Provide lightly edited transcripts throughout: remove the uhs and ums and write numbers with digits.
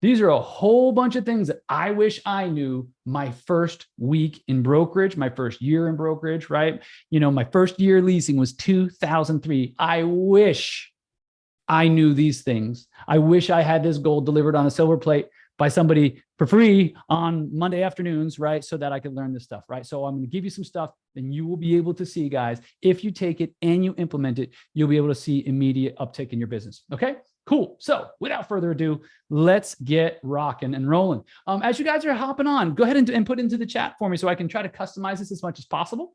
These are a whole bunch of things that I wish I knew my first week in brokerage, my first year in brokerage, right? My first year leasing was 2003. I wish I knew these things. I wish I had this gold delivered on a silver plate by somebody for free on Monday afternoons, right? So that I could learn this stuff, right? So I'm going to give you some stuff and you will be able to see, guys, if you take it and you implement it, you'll be able to see immediate uptick in your business. Okay, cool. So without further ado, let's get rocking and rolling. As you guys are hopping on, go ahead and put into the chat for me so I can try to customize this as much as possible.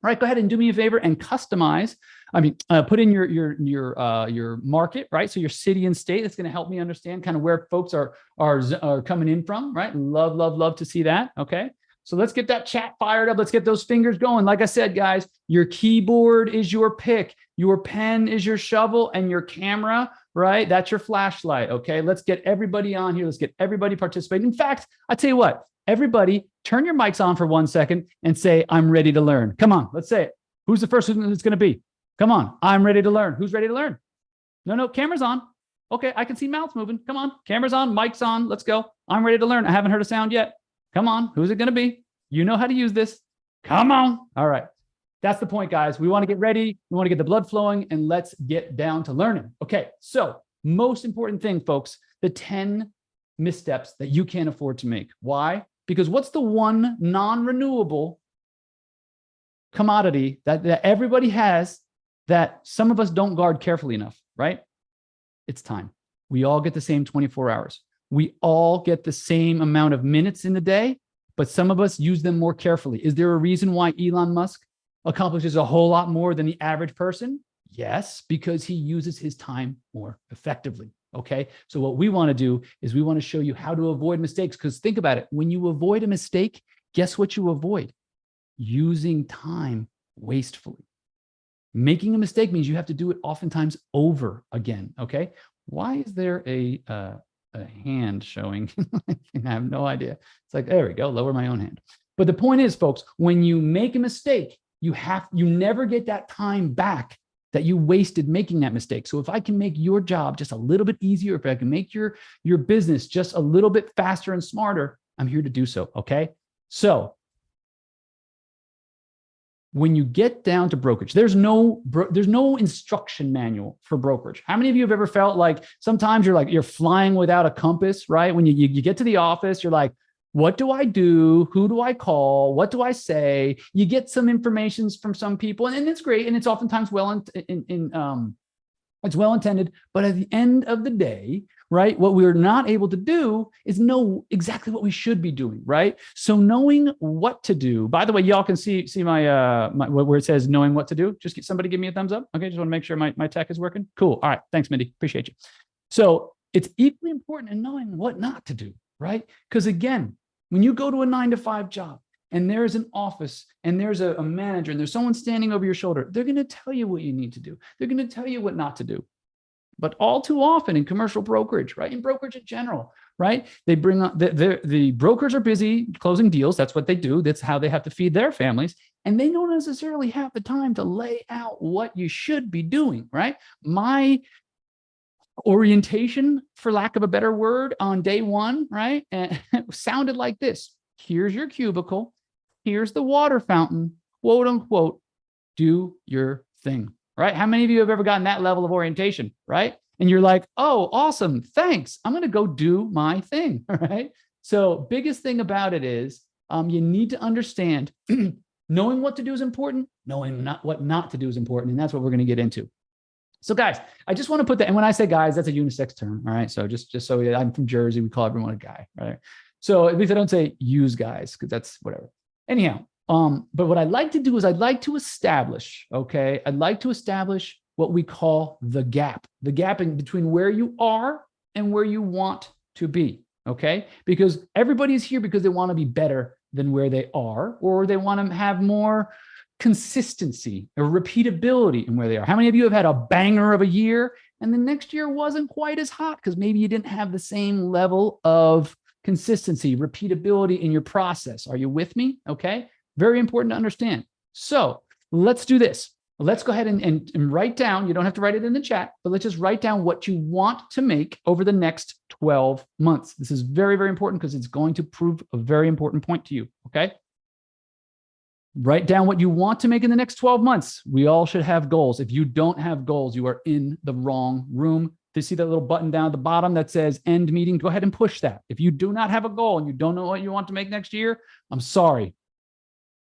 All right, go ahead and do me a favor and customize. Put in your market, right? So your city and state. That's going to help me understand kind of where folks are coming in from, right? Love to see that. Okay, so let's get that chat fired up. Let's get those fingers going. Like I said, guys, your keyboard is your pick, your pen is your shovel, and your camera, right? That's your flashlight. Okay, let's get everybody on here. Let's get everybody participating. In fact, I tell you what. Everybody, turn your mics on for 1 second and say, I'm ready to learn. Come on, let's say it. Who's the first one it's going to be? Come on, I'm ready to learn. Who's ready to learn? No, camera's on. Okay, I can see mouths moving. Come on, camera's on, mic's on. Let's go. I'm ready to learn. I haven't heard a sound yet. Come on, who's it going to be? You know how to use this. Come on. All right. That's the point, guys. We want to get ready. We want to get the blood flowing, and let's get down to learning. Okay, so most important thing, folks, the 10 missteps that you can't afford to make. Why? Because what's the one non-renewable commodity that everybody has that some of us don't guard carefully enough, right? It's time. We all get the same 24 hours. We all get the same amount of minutes in the day, but some of us use them more carefully. Is there a reason why Elon Musk accomplishes a whole lot more than the average person? Yes, because he uses his time more effectively. Okay, so what we want to do is we want to show you how to avoid mistakes, because think about it. When you avoid a mistake, guess what you avoid? Using time wastefully. Making a mistake means you have to do it oftentimes over again. Okay, why is there a hand showing? I have no idea. It's like, there we go, lower my own hand. But the point is, folks, when you make a mistake, you never get that time back that you wasted making that mistake. So if I can make your job just a little bit easier, if I can make your business just a little bit faster and smarter, I'm here to do so, okay? So when you get down to brokerage, there's no instruction manual for brokerage. How many of you have ever felt like sometimes you're flying without a compass, right? When you get to the office, you're like, what do I do? Who do I call? What do I say? You get some information from some people, and it's great, and it's oftentimes it's well intended. But at the end of the day, right, what we're not able to do is know exactly what we should be doing, right? So knowing what to do. By the way, y'all can see my where it says knowing what to do. Just somebody give me a thumbs up. Okay, just want to make sure my tech is working. Cool. All right, thanks, Mindy. Appreciate you. So it's equally important in knowing what not to do. Right? Because again, when you go to a 9-to-5 job and there's an office and there's a manager and there's someone standing over your shoulder, they're going to tell you what you need to do. They're going to tell you what not to do. But all too often in commercial brokerage, right? In brokerage in general, right? They bring up the brokers are busy closing deals. That's what they do. That's how they have to feed their families. And they don't necessarily have the time to lay out what you should be doing, right? My orientation, for lack of a better word, on day one, right? And it sounded like this. Here's your cubicle. Here's the water fountain, quote unquote, do your thing, right? How many of you have ever gotten that level of orientation, right? And you're like, oh, awesome, thanks. I'm going to go do my thing, right? So biggest thing about it is you need to understand knowing what to do is important, knowing what not to do is important. And that's what we're going to get into. So guys, I just want to put that, and when I say guys, that's a unisex term, all right? So just so I'm from Jersey, we call everyone a guy, right? So at least I don't say use guys, because that's whatever. Anyhow, but what I'd like to do is I'd like to establish, okay? I'd like to establish what we call the gap in between where you are and where you want to be, okay? Because everybody's here because they want to be better than where they are, or they want to have more consistency or repeatability in where they are. How many of you have had a banger of a year and the next year wasn't quite as hot because maybe you didn't have the same level of consistency, repeatability in your process? Are you with me? Okay. Very important to understand. So let's do this. Let's go ahead and write down, you don't have to write it in the chat, but let's just write down what you want to make over the next 12 months. This is very, very important because it's going to prove a very important point to you. Okay. Write down what you want to make in the next 12 months. We all should have goals. If you don't have goals, you are in the wrong room. To see that little button down at the bottom that says end meeting, go ahead and push that. If you do not have a goal and you don't know what you want to make next year, I'm sorry,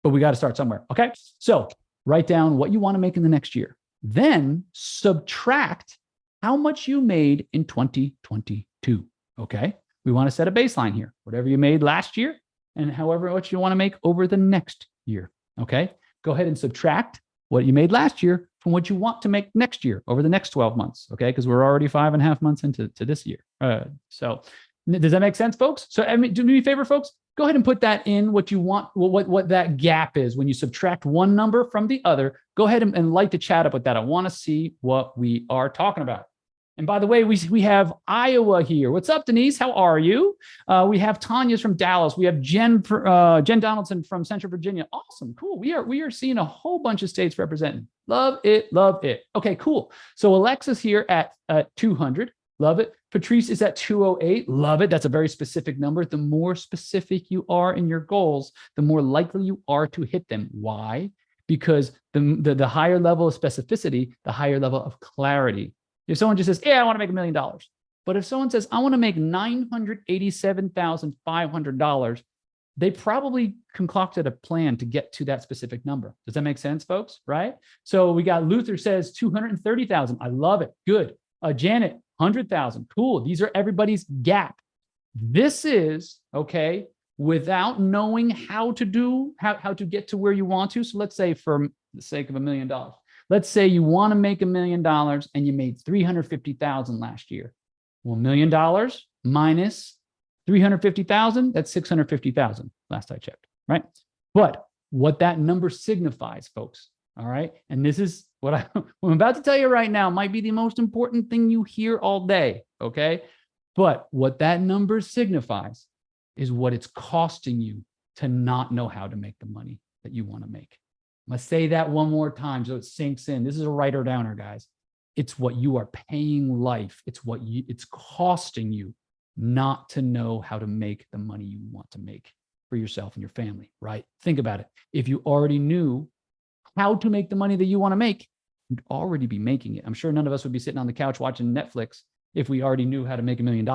but we got to start somewhere. Okay. So write down what you want to make in the next year. Then subtract how much you made in 2022. Okay. We want to set a baseline here, whatever you made last year and however much you want to make over the next year. Okay. Go ahead and subtract what you made last year from what you want to make next year over the next 12 months. Okay. Because we're already 5.5 months into this year. So does that make sense, folks? So do me a favor, folks, go ahead and put that in what you want, what that gap is when you subtract one number from the other. Go ahead and light the chat up with that. I want to see what we are talking about. And by the way, we have Iowa here. What's up, Denise? How are you? We have Tanya's from Dallas. We have Jen Donaldson from Central Virginia. Awesome, cool. We are seeing a whole bunch of states represented. Love it, love it. Okay, cool. So Alexa's here at 200. Love it. Patrice is at 208. Love it. That's a very specific number. The more specific you are in your goals, the more likely you are to hit them. Why? Because the higher level of specificity, the higher level of clarity. If someone just says, yeah, I want to make $1 million. But if someone says, I want to make $987,500, they probably concocted a plan to get to that specific number. Does that make sense, folks? Right? So we got Luther says 230,000. I love it. Good. Janet, 100,000. Cool. These are everybody's gap. This is, okay, without knowing how to get to where you want to. So let's say for the sake of $1 million, let's say you want to make $1 million and you made 350,000 last year. Well, $1 million minus 350,000, that's 650,000 last I checked, right? But what that number signifies, folks, all right? And this is what I'm about to tell you right now might be the most important thing you hear all day, okay? But what that number signifies is what it's costing you to not know how to make the money that you want to make. I'm going to say that one more time so it sinks in. This is a writer downer, guys. It's what you are paying life. It's costing you not to know how to make the money you want to make for yourself and your family, right? Think about it. If you already knew how to make the money that you want to make, you'd already be making it. I'm sure none of us would be sitting on the couch watching Netflix if we already knew how to make $1 million.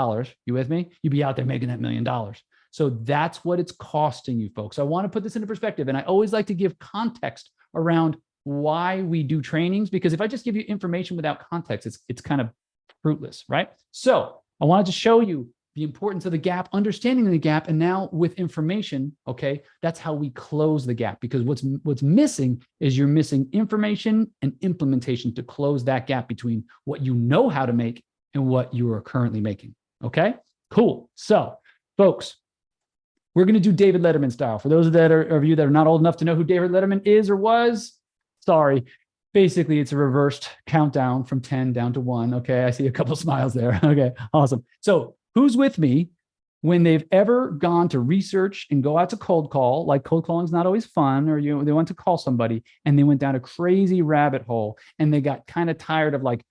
You with me? You'd be out there making that $1 million. So that's what it's costing you, folks. I want to put this into perspective. And I always like to give context around why we do trainings, because if I just give you information without context, it's kind of fruitless, right? So I wanted to show you the importance of the gap, understanding the gap, and now with information, okay, that's how we close the gap, because what's missing is you're missing information and implementation to close that gap between what you know how to make and what you are currently making, okay? Cool. So, folks, we're going to do David Letterman style. For those of you that are not old enough to know who David Letterman is or was, sorry. Basically, it's a reversed countdown from 10 down to 1. Okay, I see a couple smiles there. Okay, awesome. So who's with me when they've ever gone to research and go out to cold call, like cold calling is not always fun, or they went to call somebody and they went down a crazy rabbit hole and they got kind of tired of like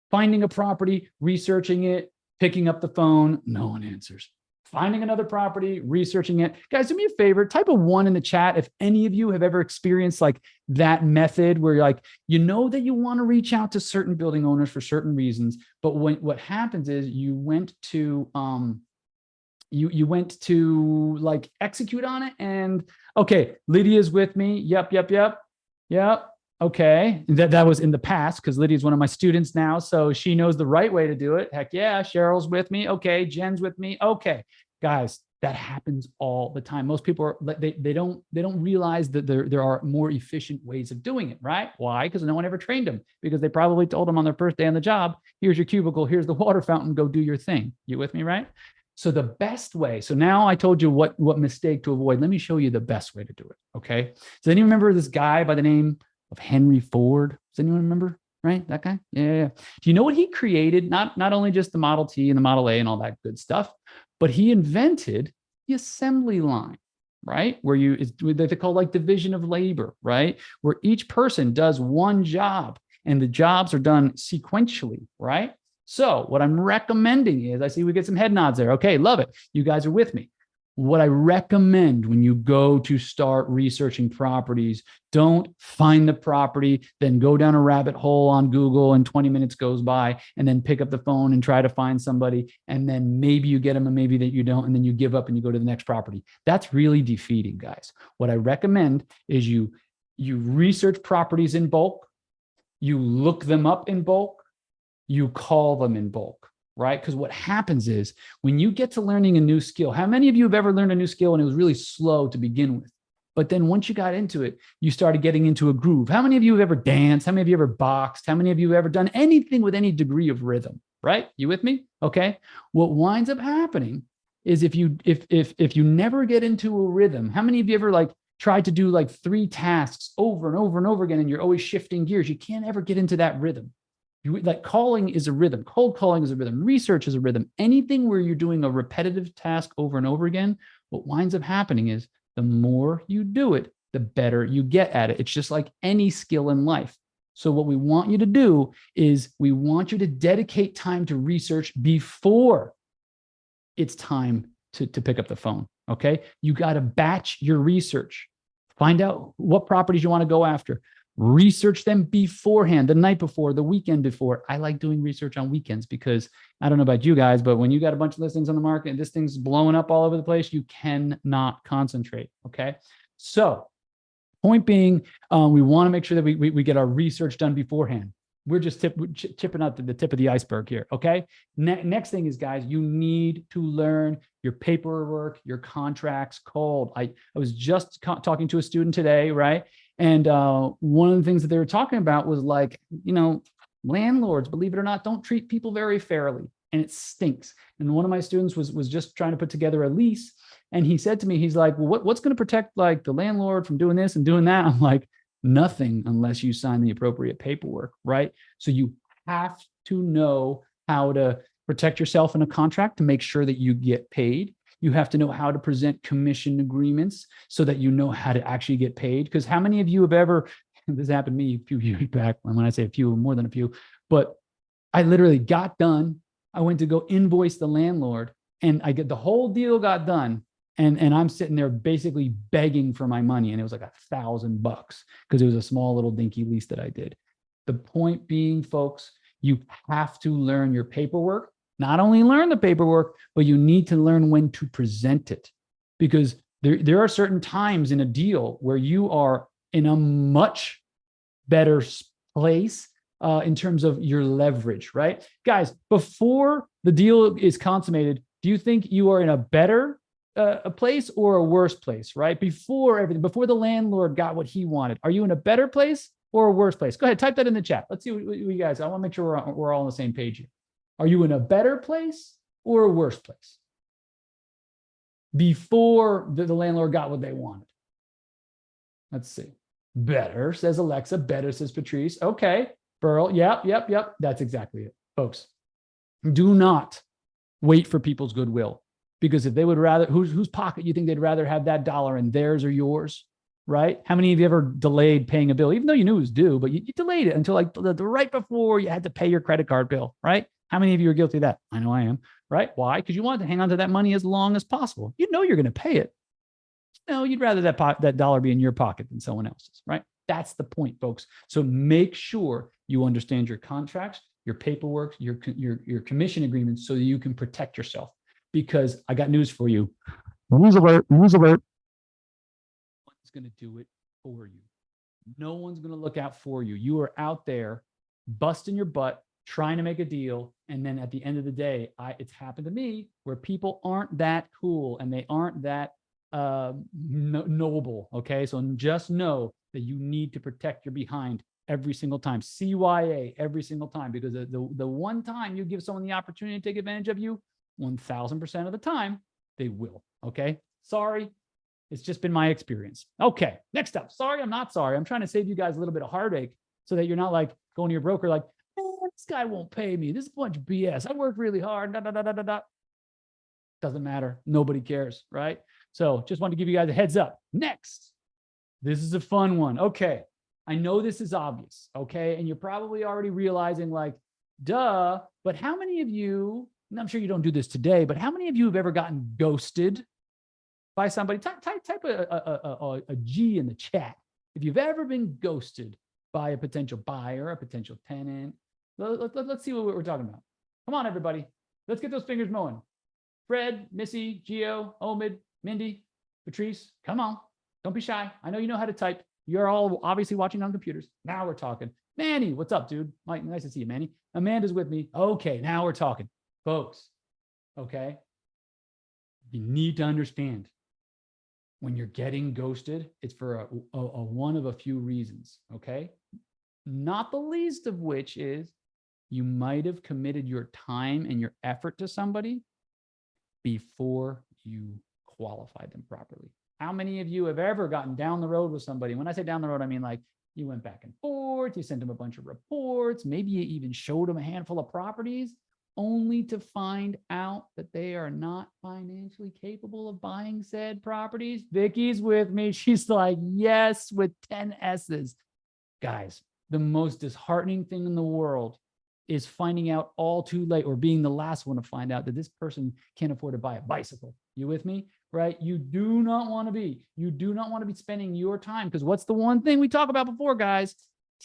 finding a property, researching it, picking up the phone, no one answers. Finding another property, researching it. Guys, do me a favor, type a 1 in the chat if any of you have ever experienced like that method where you're like, you know that you want to reach out to certain building owners for certain reasons, but what happens is you went to like execute on it and okay, Lydia's with me. Yep. Okay, that was in the past because Lydia's one of my students now, so she knows the right way to do it. Heck yeah, Cheryl's with me. Okay, Jen's with me. Okay, guys, that happens all the time. Most people they don't realize that there are more efficient ways of doing it, right? Why? Because no one ever trained them. Because they probably told them on their first day on the job, here's your cubicle, here's the water fountain, go do your thing. You with me, right? So the best way. So now I told you what mistake to avoid. Let me show you the best way to do it. Okay. Does anyone remember this guy by the name of Henry Ford? Does anyone remember? Right? That guy? Yeah. Do you know what he created? Not only just the Model T and the Model A and all that good stuff, but he invented the assembly line, right? Where they call like division of labor, right? Where each person does one job and the jobs are done sequentially, right? So what I'm recommending is, I see we get some head nods there. Okay, love it. You guys are with me. What I recommend when you go to start researching properties, don't find the property, then go down a rabbit hole on Google and 20 minutes goes by, and then pick up the phone and try to find somebody. And then maybe you get them and maybe that you don't. And then you give up and you go to the next property. That's really defeating, guys. What I recommend is you research properties in bulk, you look them up in bulk, you call them in bulk. Right? Because what happens is when you get to learning a new skill, how many of you have ever learned a new skill and it was really slow to begin with? But then once you got into it, you started getting into a groove. How many of you have ever danced? How many of you ever boxed? How many of you have ever done anything with any degree of rhythm? Right? You with me? Okay. What winds up happening is if you never get into a rhythm, how many of you ever tried to do 3 tasks over and over and over again and you're always shifting gears? You can't ever get into that rhythm. Calling is a rhythm. Cold calling is a rhythm. Research is a rhythm. Anything where you're doing a repetitive task over and over again, what winds up happening is the more you do it, the better you get at it. It's just like any skill in life. So what we want you to do is we want you to dedicate time to research before it's time to pick up the phone. Okay. You got to batch your research. Find out what properties you want to go after. Research them beforehand, the night before, the weekend before. I like doing research on weekends because I don't know about you guys, but when you got a bunch of listings on the market and this thing's blowing up all over the place, you cannot concentrate. Okay. So point being, we want to make sure that we get our research done beforehand. We're just chipping out the tip of the iceberg here. Okay. Next thing is, guys, you need to learn your paperwork, your contracts cold. I was just talking to a student today, right? And one of the things that they were talking about was landlords, believe it or not, don't treat people very fairly, and it stinks. And one of my students was just trying to put together a lease, and he said to me, he's like, well, what's going to protect the landlord from doing this and doing that? I'm like, nothing unless you sign the appropriate paperwork, right? So you have to know how to protect yourself in a contract to make sure that you get paid. You have to know how to present commission agreements so that you know how to actually get paid. Because how many of you have ever, this happened to me a few years back, when I say a few, more than a few, but I literally got done. I went to go invoice the landlord and the whole deal got done. And I'm sitting there basically begging for my money. And it was like $1,000 because it was a small little dinky lease that I did. The point being, folks, you have to learn your paperwork. Not only learn the paperwork, but you need to learn when to present it, because there are certain times in a deal where you are in a much better place in terms of your leverage, right? Guys, before the deal is consummated, do you think you are in a better a place or a worse place, right? Before everything, before the landlord got what he wanted, are you in a better place or a worse place? Go ahead, type that in the chat. Let's see what you guys, I want to make sure we're all on the same page here. Are you in a better place or a worse place before the landlord got what they wanted? Let's see. Better, says Alexa. Better, says Patrice. Okay. Burl. Yep. That's exactly it. Folks, do not wait for people's goodwill, because if they would rather, whose pocket you think they'd rather have that dollar in, theirs or yours? Right? How many of you ever delayed paying a bill, even though you knew it was due, but you delayed it until the right before you had to pay your credit card bill, right? How many of you are guilty of that? I know I am, right? Why? Because you wanted to hang on to that money as long as possible. You know you're going to pay it. No, you'd rather that dollar be in your pocket than someone else's, right? That's the point, folks. So make sure you understand your contracts, your paperwork, your commission agreements, so that you can protect yourself. Because I got news for you. News alert, news alert. No one's going to do it for you. No one's going to look out for you. You are out there busting your butt, trying to make a deal. And then at the end of the day, it's happened to me where people aren't that cool and they aren't that noble. Okay. So just know that you need to protect your behind every single time. CYA every single time, because the one time you give someone the opportunity to take advantage of you, 1000% of the time they will. Okay. Sorry. It's just been my experience. Okay. Next up. Sorry, I'm not sorry. I'm trying to save you guys a little bit of heartache so that you're not like going to your broker like, this guy won't pay me. This is a bunch of BS. I work really hard. Doesn't matter. Nobody cares, right? So just wanted to give you guys a heads up. Next, this is a fun one. Okay. I know this is obvious. Okay. And you're probably already realizing like, Duh. But how many of you, and I'm sure you don't do this today, but how many of you have ever gotten ghosted by somebody? Type a G in the chat. If you've ever been ghosted by a potential buyer, a potential tenant, let's see what we're talking about. Come on, everybody. Let's get those fingers mowing. Fred, Missy, Gio, Omid, Mindy, Patrice, come on. Don't be shy. I know you know how to type. You're all obviously watching on computers. Now we're talking. Manny, what's up, dude? Mike, nice to see you, Manny. Amanda's with me. Okay, now we're talking. Folks, okay? You need to understand when you're getting ghosted, it's for a one of a few reasons, okay? Not the least of which is you might have committed your time and your effort to somebody before you qualified them properly. How many of you have ever gotten down the road with somebody? When I say down the road, I mean like you went back and forth, you sent them a bunch of reports, maybe you even showed them a handful of properties, only to find out that they are not financially capable of buying said properties. Vicky's with me. She's like, yes, with 10 S's. Guys, the most disheartening thing in the world is finding out all too late or being the last one to find out that this person can't afford to buy a bicycle. You with me? Right? You do not want to be spending your time, because what's the one thing we talk about before, guys?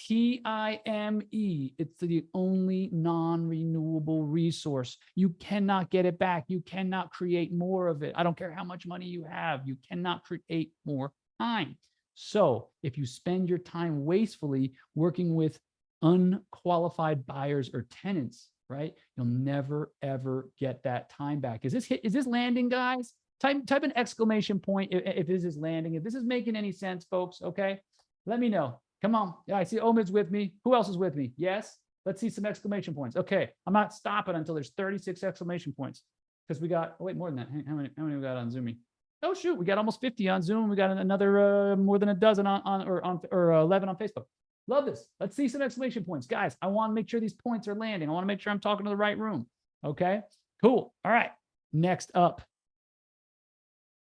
TIME. It's the only non-renewable resource. You cannot get it back. You cannot create more of it. I don't care how much money you have. You cannot create more time. So if you spend your time wastefully working with unqualified buyers or tenants, right, you'll never, ever get that time back. Is this landing, guys? Type an exclamation point if this is landing. If this is making any sense, folks, okay? Let me know. Come on. Yeah, I see Omid's with me. Who else is with me? Yes? Let's see some exclamation points. Okay, I'm not stopping until there's 36 exclamation points, because we got, oh, wait, more than that. How many we got on Zoomy? Oh, shoot, we got almost 50 on Zoom. We got another more than a dozen or 11 on Facebook. Love this. Let's see some exclamation points. Guys, I want to make sure these points are landing. I want to make sure I'm talking to the right room. Okay, cool. All right, next up.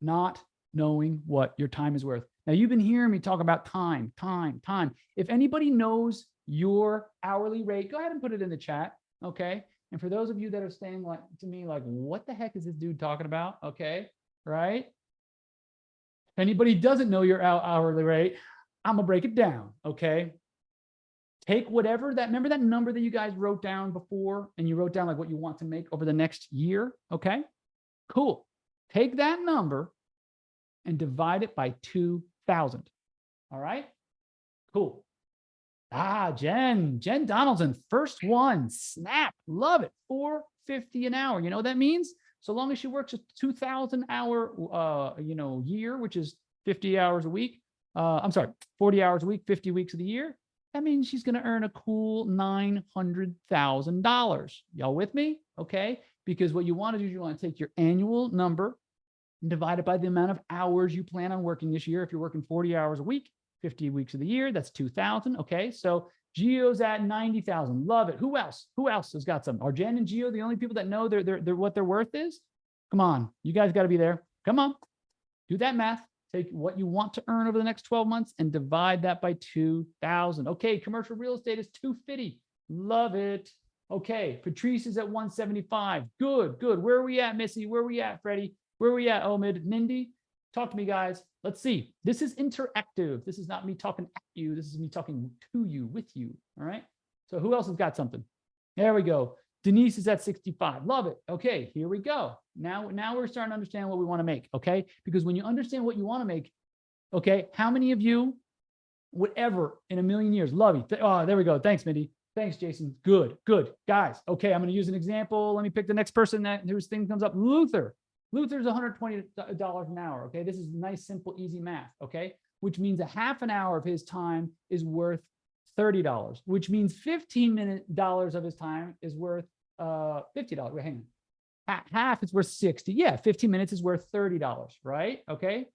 Not knowing what your time is worth. Now, you've been hearing me talk about time. If anybody knows your hourly rate, go ahead and put it in the chat, okay? And for those of you that are saying like to me, like, what the heck is this dude talking about? Okay, right? If anybody doesn't know your hourly rate, I'm gonna break it down, okay? Take whatever that, remember that number that you guys wrote down before, and you wrote down like what you want to make over the next year, okay? Cool. Take that number and divide it by 2,000. All right, cool. Jen Donaldson, first one, snap, love it. $4.50 an hour. You know what that means? So long as she works a 2,000 hour, year, which is 50 hours a week. 40 hours a week, 50 weeks of the year. That means she's going to earn a cool $900,000. Y'all with me? Okay. Because what you want to do is you want to take your annual number and divide it by the amount of hours you plan on working this year. If you're working 40 hours a week, 50 weeks of the year, that's 2,000. Okay. So Gio's at 90,000. Love it. Who else? Who else has got some? Are Jen and Gio the only people that know they're what their worth is? Come on. You guys got to be there. Come on. Do that math. Take what you want to earn over the next 12 months and divide that by 2,000. Okay. Commercial real estate is 250. Love it. Okay. Patrice is at 175. Good. Where are we at, Missy? Where are we at, Freddie? Where are we at, Omid? Mindy? Talk to me, guys. Let's see. This is interactive. This is not me talking at you. This is me talking to you, with you. All right. So who else has got something? There we go. Denise is at 65. Love it. Okay, here we go. Now we're starting to understand what we want to make. Okay. Because when you understand what you want to make, okay, how many of you would ever in a million years love you? Oh, there we go. Thanks, Mindy. Thanks, Jason. Good. Guys, okay, I'm going to use an example. Let me pick the next person whose thing comes up. Luther's $120 an hour. Okay. This is nice, simple, easy math. Okay. Which means a half an hour of his time is worth $30, which means 15 minutes of his time is worth $50. Wait, hang on. Half is worth 60. Yeah. 15 minutes is worth $30. Right. Okay.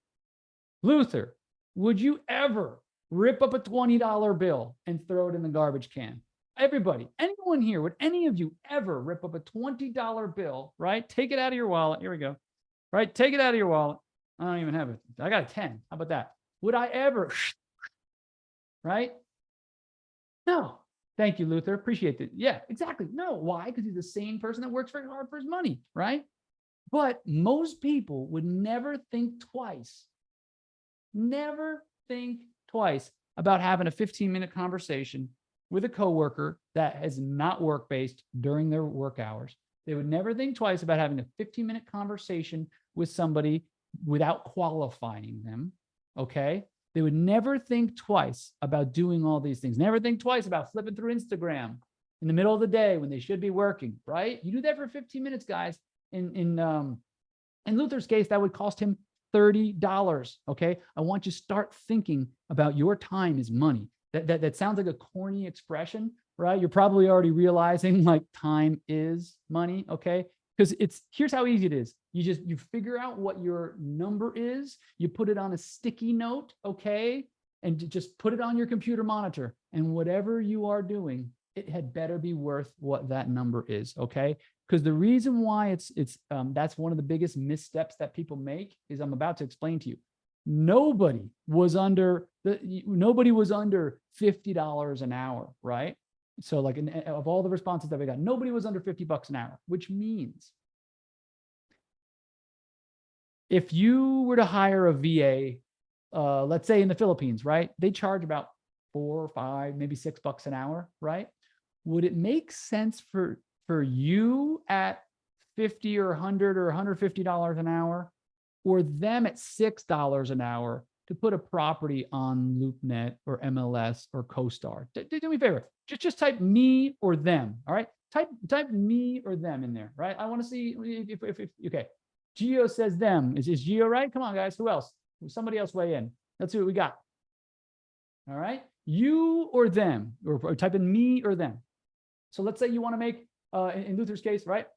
Luther, would you ever rip up a $20 bill and throw it in the garbage can? Everybody, anyone here, would any of you ever rip up a $20 bill, right? Take it out of your wallet. Here we go. Right? Take it out of your wallet. I don't even have it. I got a 10. How about that? Would I ever, right? No. Thank you, Luther. Appreciate it. Yeah, exactly. No, why? Because he's the same person that works very hard for his money, right? But most people would never think twice, never think twice about having a 15-minute conversation with a coworker that is not work-based during their work hours. They would never think twice about having a 15-minute conversation with somebody without qualifying them, okay? They would never think twice about doing all these things. Never think twice about flipping through Instagram in the middle of the day when they should be working, right? You do that for 15 minutes, guys. In Luther's case, that would cost him $30, okay? I want you to start thinking about your time is money. That sounds like a corny expression, right? You're probably already realizing like time is money, okay? Because here's how easy it is. You figure out what your number is, you put it on a sticky note, okay? And just put it on your computer monitor. And whatever you are doing, it had better be worth what that number is, okay? Because the reason why that's one of the biggest missteps that people make is I'm about to explain to you. Nobody was under $50 an hour, right? So like of all the responses that we got, nobody was under $50 an hour, which means if you were to hire a VA, let's say in the Philippines, right? They charge about $4 or $5, maybe $6 an hour, right? Would it make sense for you at $50 or $100 or $150 an hour, or them at $6 an hour to put a property on LoopNet or MLS or CoStar? Do me a favor. Just type me or them. All right. Type me or them in there. Right. I want to see if okay. Gio says them. Is Gio right? Come on, guys. Who else? Somebody else weigh in. Let's see what we got. All right. You or them, or type in me or them. So let's say you want to make, in Luther's case, right?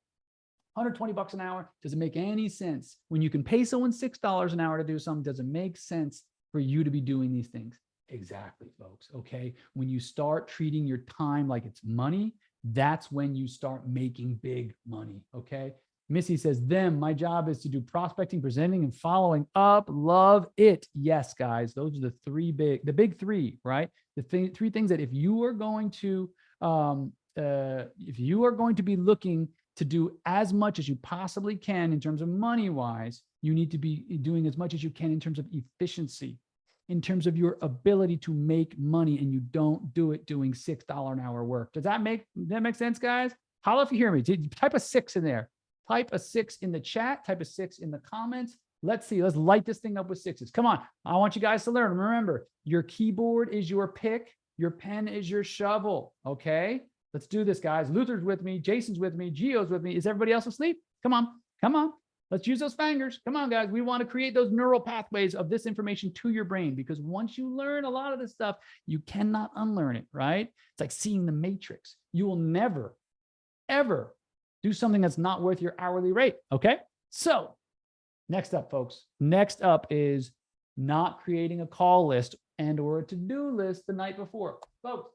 $120 an hour. Does it make any sense? When you can pay someone $6 an hour to do something, does it make sense for you to be doing these things? Exactly, folks. Okay. When you start treating your time like it's money, that's when you start making big money. Okay. Missy says, my job is to do prospecting, presenting, and following up. Love it. Yes, guys. Those are the big three, right? The three things that if you are going to be looking to do as much as you possibly can in terms of money wise, you need to be doing as much as you can in terms of efficiency, in terms of your ability to make money, and you don't do it doing $6 an hour work. Does that make sense, guys? Holla if you hear me. Type a 6 in there. Type a 6 in the chat. Type a 6 in the comments. Let's see. Let's light this thing up with 6s. Come on. I want you guys to learn. Remember, your keyboard is your pick. Your pen is your shovel. Okay. Let's do this, guys. Luther's with me. Jason's with me. Gio's with me. Is everybody else asleep? Come on. Come on. Let's use those fingers. Come on, guys. We want to create those neural pathways of this information to your brain, because once you learn a lot of this stuff, you cannot unlearn it, right? It's like seeing the Matrix. You will never, ever do something that's not worth your hourly rate. Okay. So next up, folks, next up is not creating a call list and or a to-do list the night before. Folks,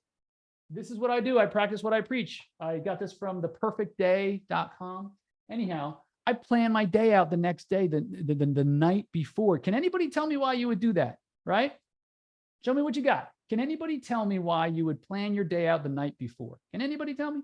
this is what I do. I practice what I preach. I got this from theperfectday.com. Anyhow, I plan my day out the next day, the night before. Can anybody tell me why you would do that? Right? Show me what you got. Can anybody tell me why you would plan your day out the night before? Can anybody tell me?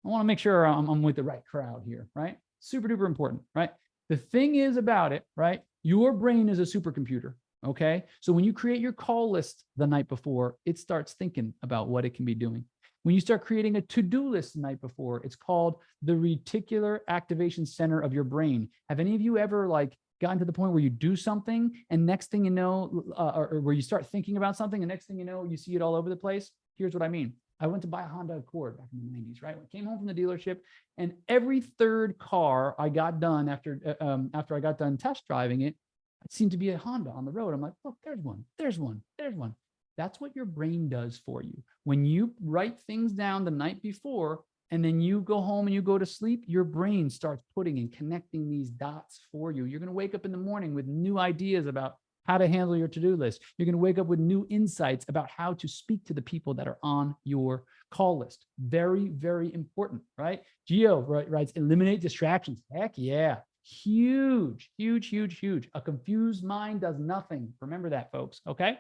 I want to make sure I'm with the right crowd here, right? Super duper important, right? The thing is about it, right? Your brain is a supercomputer, okay? So when you create your call list the night before, it starts thinking about what it can be doing. When you start creating a to-do list the night before, it's called the reticular activation center of your brain. Have any of you ever like gotten to the point where you do something and next thing you know, or where you start thinking about something and next thing you know, you see it all over the place? Here's what I mean. I went to buy a Honda Accord back in the 90s, right? I came home from the dealership, and every third car I got done after I got done test driving it, it seemed to be a Honda on the road. I'm like, look, there's one, there's one, there's one. That's what your brain does for you. When you write things down the night before, and then you go home and you go to sleep, your brain starts putting and connecting these dots for you. You're going to wake up in the morning with new ideas about how to handle your to-do list. You're going to wake up with new insights about how to speak to the people that are on your call list. Very, very important, right? Gio writes, eliminate distractions. Heck yeah. Huge, huge, huge, huge. A confused mind does nothing. Remember that, folks. Okay.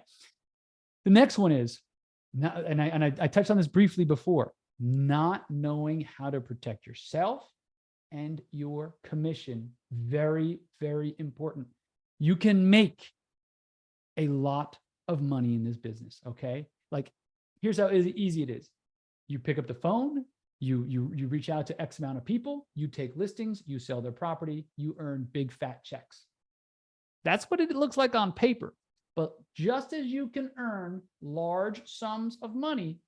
The next one is Not, I touched on this briefly before, not knowing how to protect yourself and your commission. Very, very important. You can make a lot of money in this business. Okay. Like, here's how easy it is. You pick up the phone, you reach out to X amount of people, you take listings, you sell their property, you earn big fat checks. That's what it looks like on paper. But just as you can earn large sums of money,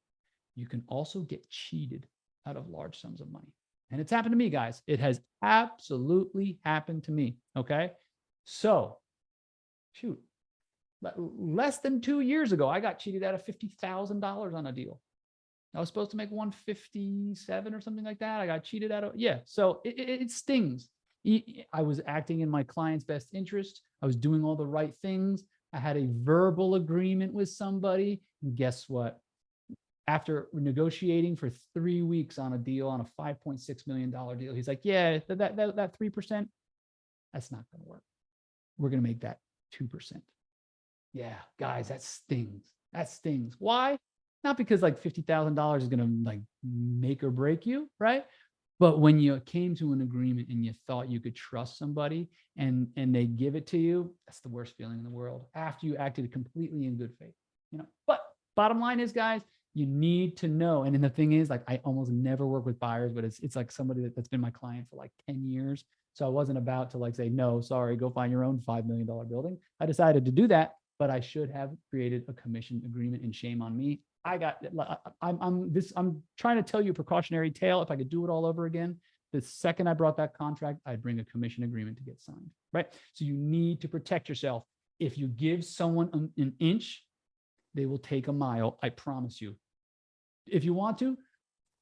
you can also get cheated out of large sums of money. And it's happened to me, guys. It has absolutely happened to me. Okay. So, shoot, less than 2 years ago, I got cheated out of $50,000 on a deal. I was supposed to make 157 or something like that. I got cheated out of, yeah. So it stings. I was acting in my client's best interest. I was doing all the right things. I had a verbal agreement with somebody. And guess what? After negotiating for 3 weeks on a deal, on a $5.6 million deal, he's like, yeah, that 3%, that's not going to work. We're going to make that 2%. Yeah, guys, that stings. That stings. Why? Not because like $50,000 is going to like make or break you, right? But when you came to an agreement and you thought you could trust somebody and they give it to you, that's the worst feeling in the world after you acted completely in good faith, you know. But bottom line is, guys, you need to know. And then the thing is, like, I almost never work with buyers, but it's like somebody that's been my client for like 10 years. So I wasn't about to like say, no, sorry, go find your own $5 million building. I decided to do that, but I should have created a commission agreement, and shame on me. I'm trying to tell you a precautionary tale. If I could do it all over again, the second I brought that contract, I'd bring a commission agreement to get signed, right? So you need to protect yourself. If you give someone an inch, they will take a mile. I promise you. If you want to,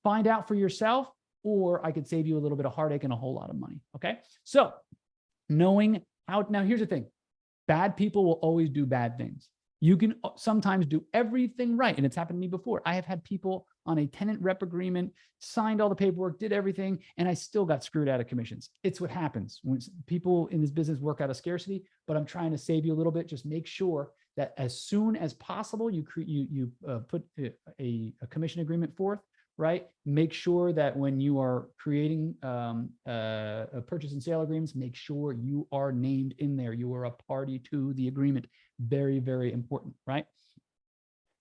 find out for yourself, or I could save you a little bit of heartache and a whole lot of money. Okay. So knowing how, now here's the thing. Bad people will always do bad things. You can sometimes do everything right. And it's happened to me before. I have had people on a tenant rep agreement, signed all the paperwork, did everything, and I still got screwed out of commissions. It's what happens when people in this business work out of scarcity, but I'm trying to save you a little bit. Just make sure that as soon as possible, you put a commission agreement forth, right? Make sure that when you are creating a purchase and sale agreements, make sure you are named in there. You are a party to the agreement. Very, very important, right?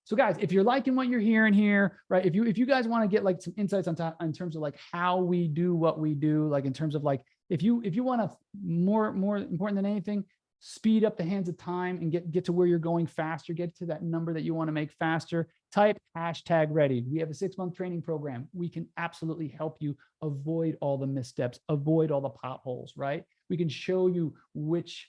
So guys, if you're liking what you're hearing here, right? If you guys want to get like some insights on in terms of like how we do what we do, like in terms of like, if you want to more important than anything, speed up the hands of time and get to where you're going faster, get to that number that you want to make faster, type #ready. We have a 6-month training program. We can absolutely help you avoid all the missteps, avoid all the potholes, right? We can show you which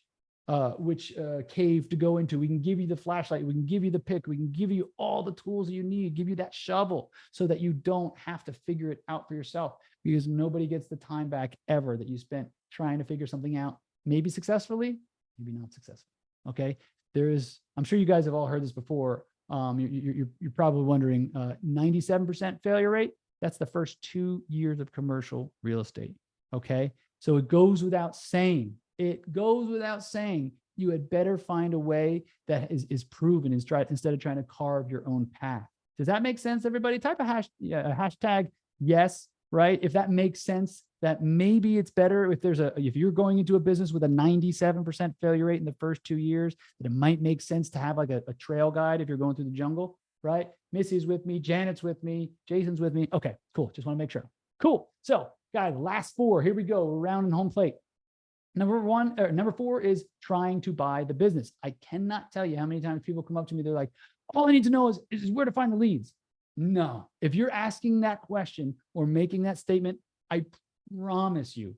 cave to go into. We can give you the flashlight. We can give you the pick. We can give you all the tools that you need, give you that shovel so that you don't have to figure it out for yourself, because nobody gets the time back ever that you spent trying to figure something out, maybe successfully, maybe not successful. Okay. I'm sure you guys have all heard this before. You're probably wondering, 97% failure rate. That's the first 2 years of commercial real estate. Okay. So it goes without saying, you had better find a way that is proven, instead of trying to carve your own path. Does that make sense, everybody? Type a hashtag yes, right? If that makes sense, that maybe it's better if you're going into a business with a 97% failure rate in the first 2 years, that it might make sense to have like a trail guide if you're going through the jungle, right? Missy's with me, Janet's with me, Jason's with me. Okay, cool. Just want to make sure. Cool. So guys, last 4, here we go. We're rounding home plate. Number 4 is trying to buy the business. I cannot tell you how many times people come up to me. They're like, all I need to know is where to find the leads. No, if you're asking that question or making that statement, I promise you,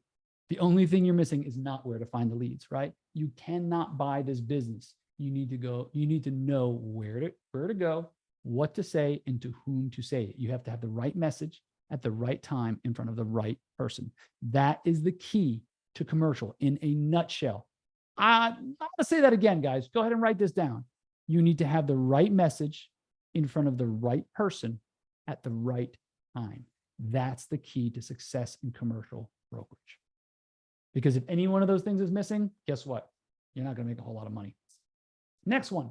the only thing you're missing is not where to find the leads, right? You cannot buy this business. You need to know where to go, what to say, and to whom to say it. You have to have the right message at the right time in front of the right person. That is the key to commercial in a nutshell. I'm going to say that again, guys. Go ahead and write this down. You need to have the right message in front of the right person at the right time. That's the key to success in commercial brokerage. Because if any one of those things is missing, guess what? You're not going to make a whole lot of money. Next one,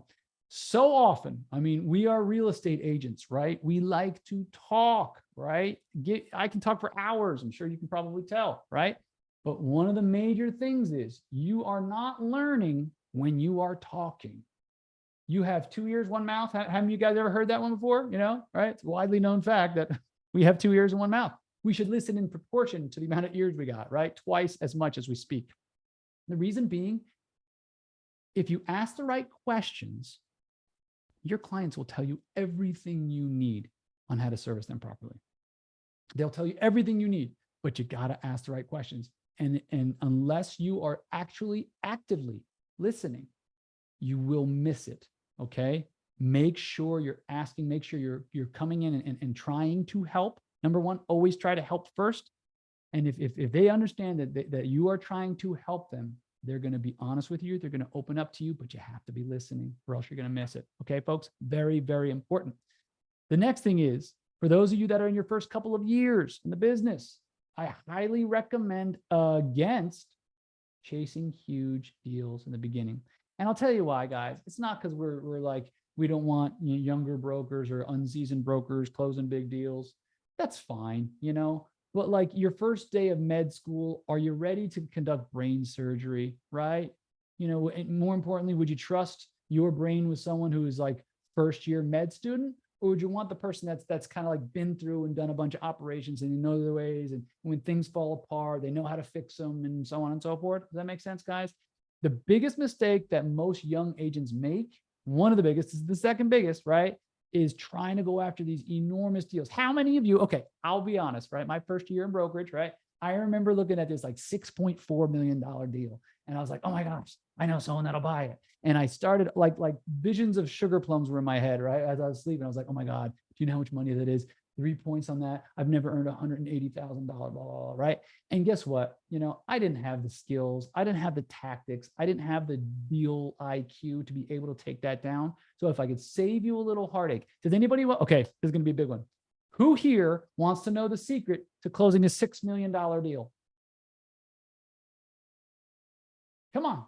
So often, I mean, we are real estate agents, right? We like to talk, right? I can talk for hours. I'm sure you can probably tell, right? But one of the major things is you are not learning when you are talking. You have 2 ears, 1 mouth. Haven't you guys ever heard that one before? You know, right? It's a widely known fact that we have 2 ears and 1 mouth. We should listen in proportion to the amount of ears we got, right? Twice as much as we speak. The reason being, if you ask the right questions, your clients will tell you everything you need on how to service them properly. They'll tell you everything you need, but you got to ask the right questions. And unless you are actually actively listening, you will miss it. Okay. Make sure you're asking, make sure you're coming in and trying to help. Number one, always try to help first. And if they understand that you are trying to help them, they're going to be honest with you. They're going to open up to you, but you have to be listening or else you're going to miss it. Okay, folks? Very, very important. The next thing is, for those of you that are in your first couple of years in the business, I highly recommend against chasing huge deals in the beginning. And I'll tell you why, guys. It's not because we're like, we don't want younger brokers or unseasoned brokers closing big deals. That's fine, But like your first day of med school, are you ready to conduct brain surgery, right? And more importantly, would you trust your brain with someone who is like first year med student? Or would you want the person that's kind of like been through and done a bunch of operations and you know their ways, and when things fall apart, they know how to fix them and so on and so forth? Does that make sense, guys? The biggest mistake that most young agents make, one of the biggest, is the second biggest, right? Is trying to go after these enormous deals. How many of you, okay, I'll be honest, right? My first year in brokerage, right? I remember looking at this like $6.4 million deal. And I was like, oh my gosh, I know someone that'll buy it. And I started like visions of sugar plums were in my head, right? As I was sleeping, I was like, oh my God, do you know how much money that is? 3 points on that. I've never earned $180,000, blah, blah, blah, right? And guess what? I didn't have the skills. I didn't have the tactics. I didn't have the deal IQ to be able to take that down. So if I could save you a little heartache, does anybody want, okay, this is going to be a big one. Who here wants to know the secret to closing a $6 million deal? Come on,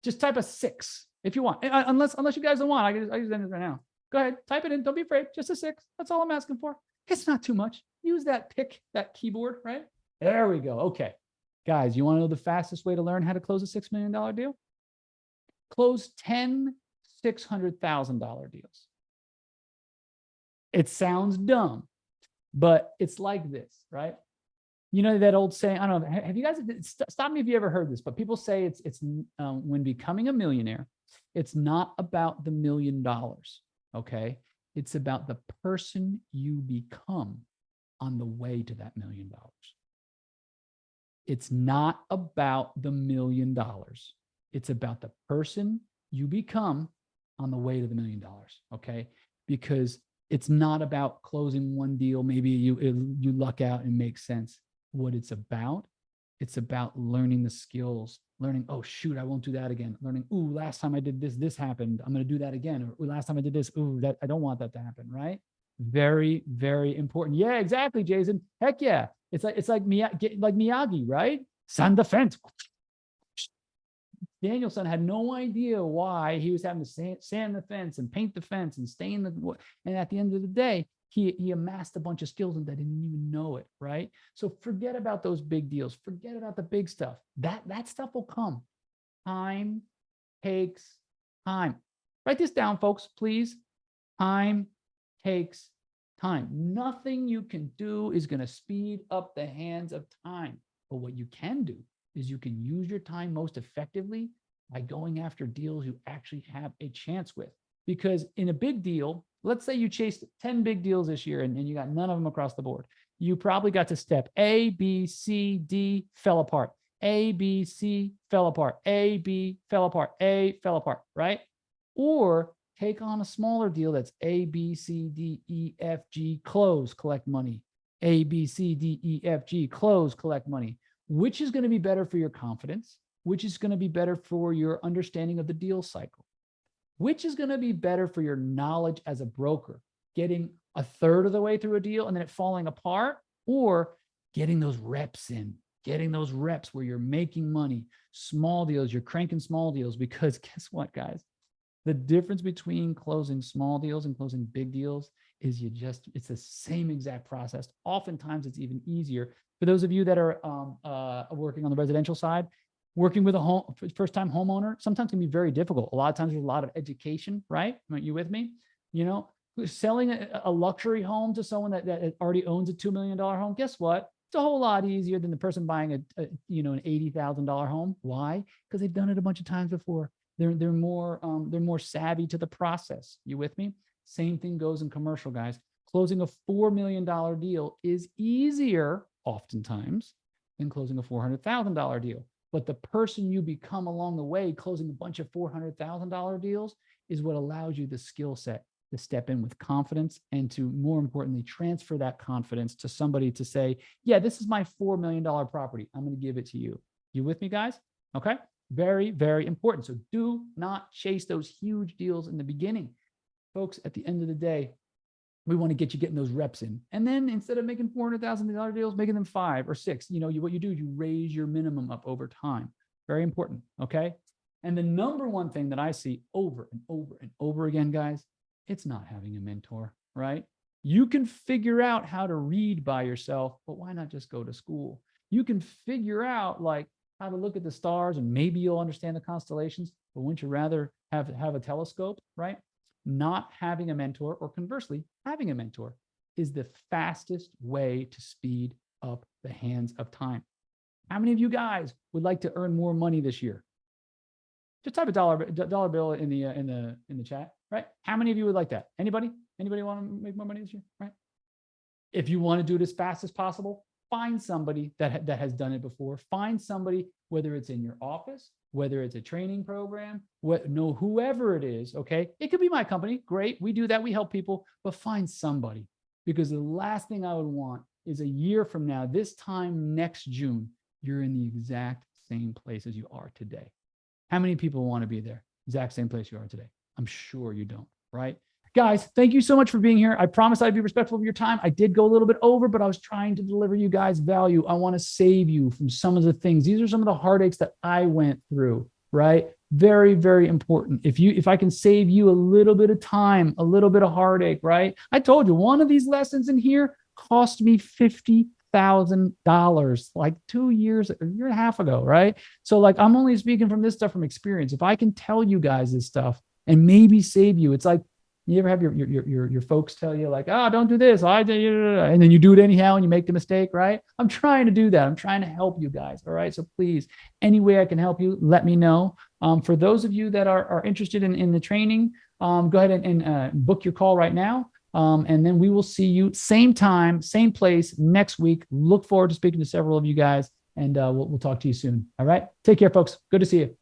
just type a 6 if you want. Unless you guys don't want, I can just end it right now. Go ahead, type it in. Don't be afraid. Just a 6. That's all I'm asking for. It's not too much. Use that that keyboard, right? There we go. Okay. Guys, you want to know the fastest way to learn how to close a $6 million deal? Close 10 $600,000 deals. It sounds dumb, but it's like this, right? That old saying, I don't know, have you guys, stop me if you ever heard this, but people say it's when becoming a millionaire, it's not about the $1 million, okay? It's about the person you become on the way to that $1 million. It's not about the $1 million. It's about the person you become on the way to the $1 million, okay? Because it's not about closing one deal. Maybe you luck out and make sense. What it's about learning the skills, learning, oh shoot, I won't do that again. Learning, ooh, last time I did this happened. I'm going to do that again. Or last time I did this, ooh, that I don't want that to happen, right? Very, very important. Yeah, exactly, Jason. Heck yeah. It's like Miyagi, right? Sand the fence. Danielson had no idea why he was having to sand the fence and paint the fence and stay in the, and at the end of the day, he amassed a bunch of skills and they didn't even know it, right? So forget about those big deals. Forget about the big stuff. That stuff will come. Time takes time. Write this down, folks, please. Time takes time. Nothing you can do is going to speed up the hands of time. But what you can do is you can use your time most effectively by going after deals you actually have a chance with. Because in a big deal, let's say you chased 10 big deals this year and you got none of them across the board. You probably got to step A, B, C, D, fell apart. A, B, C, fell apart. A, B, fell apart. A, fell apart, right? Or take on a smaller deal that's A, B, C, D, E, F, G, close, collect money. A, B, C, D, E, F, G, close, collect money. Which is going to be better for your confidence? Which is going to be better for your understanding of the deal cycle? Which is going to be better for your knowledge as a broker? Getting a third of the way through a deal and then it falling apart, or getting those reps in, getting those reps where you're making money, small deals, you're cranking small deals, because guess what, guys? The difference between closing small deals and closing big deals is it's the same exact process. Oftentimes it's even easier. For those of you that are working on the residential side, working with a first-time homeowner sometimes can be very difficult. A lot of times there's a lot of education, right? Are you with me? You know, selling a luxury home to someone that already owns a $2 million home, guess what? It's a whole lot easier than the person buying an $80,000 home. Why? Because they've done it a bunch of times before. They're more savvy to the process. You with me? Same thing goes in commercial, guys. Closing a $4 million deal is easier oftentimes than closing a $400,000 deal. But the person you become along the way, closing a bunch of $400,000 deals, is what allows you the skill set to step in with confidence and to, more importantly, transfer that confidence to somebody to say, yeah, this is my $4 million property. I'm going to give it to you. You with me, guys? Okay. Very, very important. So do not chase those huge deals in the beginning. Folks, at the end of the day, we want to get you getting those reps in. And then instead of making $400,000 deals, making them 5 or 6, what you do is you raise your minimum up over time. Very important. Okay. And the number one thing that I see over and over and over again, guys, it's not having a mentor, right? You can figure out how to read by yourself, but why not just go to school? You can figure out how to look at the stars and maybe you'll understand the constellations, but wouldn't you rather have a telescope, right? Not having a mentor, or conversely, having a mentor, is the fastest way to speed up the hands of time. How many of you guys would like to earn more money this year? Just type a dollar bill in the chat, right? How many of you would like that? Anybody want to make more money this year, right? If you want to do it as fast as possible, find somebody that has done it before. Find somebody, whether it's in your office, whether it's a training program, whoever it is, okay? It could be my company. Great. We do that. We help people, but find somebody, because the last thing I would want is a year from now, this time next June, you're in the exact same place as you are today. How many people want to be there? Exact same place you are today? I'm sure you don't, right? Guys, thank you so much for being here. I promised I'd be respectful of your time. I did go a little bit over, but I was trying to deliver you guys value. I want to save you from some of the things. These are some of the heartaches that I went through, right? Very, very important. If I can save you a little bit of time, a little bit of heartache, right? I told you one of these lessons in here cost me $50,000 like 2 years, a year and a half ago, right? So I'm only speaking from this stuff from experience. If I can tell you guys this stuff and maybe save you, it's like, you ever have your folks tell you don't do this, and then you do it anyhow and you make the mistake, right? I'm trying to do that. I'm trying to help you guys. All right. So please, any way I can help you, let me know. For those of you that are interested in the training, go ahead and book your call right now. And then we will see you same time, same place next week. Look forward to speaking to several of you guys, and we'll talk to you soon. All right. Take care, folks. Good to see you.